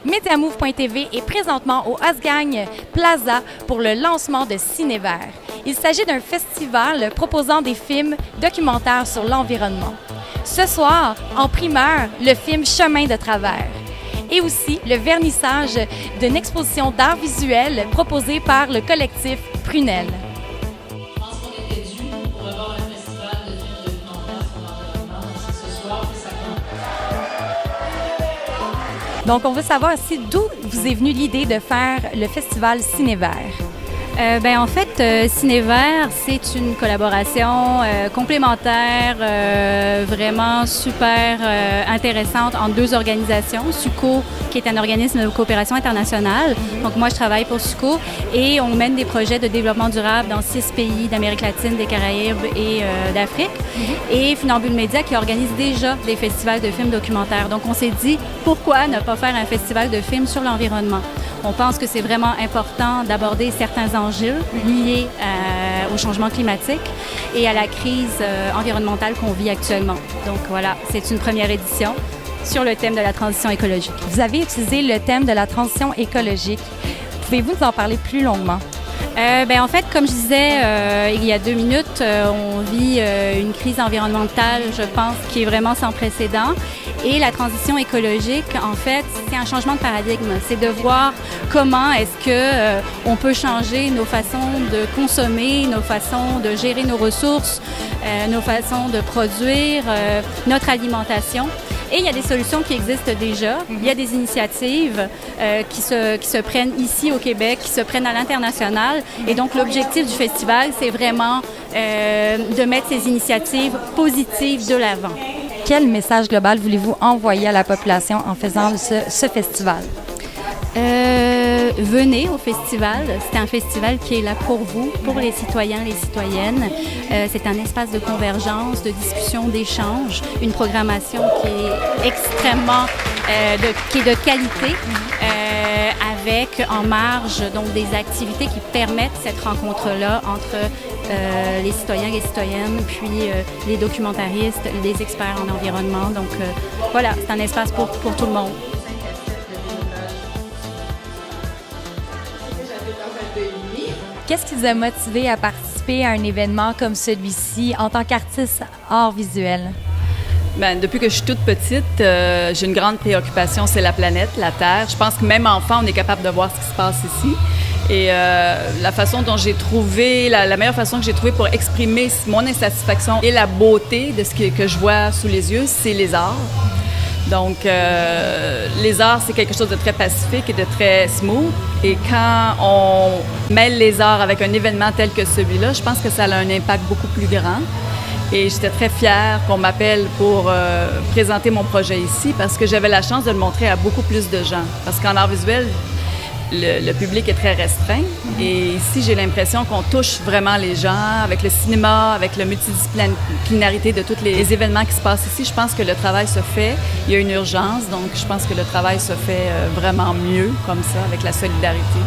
Mediamove.tv est présentement au Osgang Plaza pour le lancement de Cinévert. Il s'agit d'un festival proposant des films documentaires sur l'environnement. Ce soir, en primeur, le film Chemin de travers et aussi le vernissage d'une exposition d'art visuel proposée par le collectif Prunelle. Je pense qu'on était dû pour avoir un festival de films documentaires sur l'environnement. Donc c'est ce soir que ça commence. Donc, on veut savoir aussi d'où vous est venue l'idée de faire le festival Cinévert. En fait, Cinévert, c'est une collaboration complémentaire, vraiment super intéressante entre deux organisations. SUCO, qui est un organisme de coopération internationale. Donc moi, je travaille pour SUCO et on mène des projets de développement durable dans 6 pays d'Amérique latine, des Caraïbes et d'Afrique. Et Funambule Média qui organise déjà des festivals de films documentaires. Donc on s'est dit, pourquoi ne pas faire un festival de films sur l'environnement? On pense que c'est vraiment important d'aborder certains enjeux liés au changement climatique et à la crise environnementale qu'on vit actuellement. Donc voilà, c'est une première édition sur le thème de la transition écologique. Vous avez utilisé le thème de la transition écologique. Pouvez-vous nous en parler plus longuement? En fait, comme je disais il y a 2 minutes, on vit une crise environnementale, je pense, qui est vraiment sans précédent. Et la transition écologique, en fait, c'est un changement de paradigme. C'est de voir comment est-ce que on peut changer nos façons de consommer, nos façons de gérer nos ressources, nos façons de produire, notre alimentation. Et il y a des solutions qui existent déjà. Il y a des initiatives qui se prennent ici au Québec, qui se prennent à l'international. Et donc, l'objectif du festival, c'est vraiment de mettre ces initiatives positives de l'avant. Quel message global voulez-vous envoyer à la population en faisant ce festival? Venez au festival. C'est un festival qui est là pour vous, pour les citoyens, les citoyennes. C'est un espace de convergence, de discussion, d'échange, une programmation qui est extrêmement qui est de qualité, avec en marge donc des activités qui permettent cette rencontre-là entre les citoyens, les citoyennes, puis les documentaristes, les experts en environnement. Donc voilà, c'est un espace pour tout le monde. Qu'est-ce qui vous a motivé à participer à un événement comme celui-ci en tant qu'artiste art visuel? Depuis que je suis toute petite, j'ai une grande préoccupation, c'est la planète, la Terre. Je pense que même enfant, on est capable de voir ce qui se passe ici. Et la façon dont j'ai trouvé, la meilleure façon que j'ai trouvée pour exprimer mon insatisfaction et la beauté de ce que je vois sous les yeux, c'est les arts. Donc, les arts, c'est quelque chose de très pacifique et de très smooth. Et quand on mêle les arts avec un événement tel que celui-là, je pense que ça a un impact beaucoup plus grand. Et j'étais très fière qu'on m'appelle pour présenter mon projet ici parce que j'avais la chance de le montrer à beaucoup plus de gens. Parce qu'en art visuel, le public est très restreint. Et ici, j'ai l'impression qu'on touche vraiment les gens avec le cinéma, avec la multidisciplinarité de tous les événements qui se passent ici. Je pense que le travail se fait. Il y a une urgence, donc je pense que le travail se fait vraiment mieux comme ça, avec la solidarité.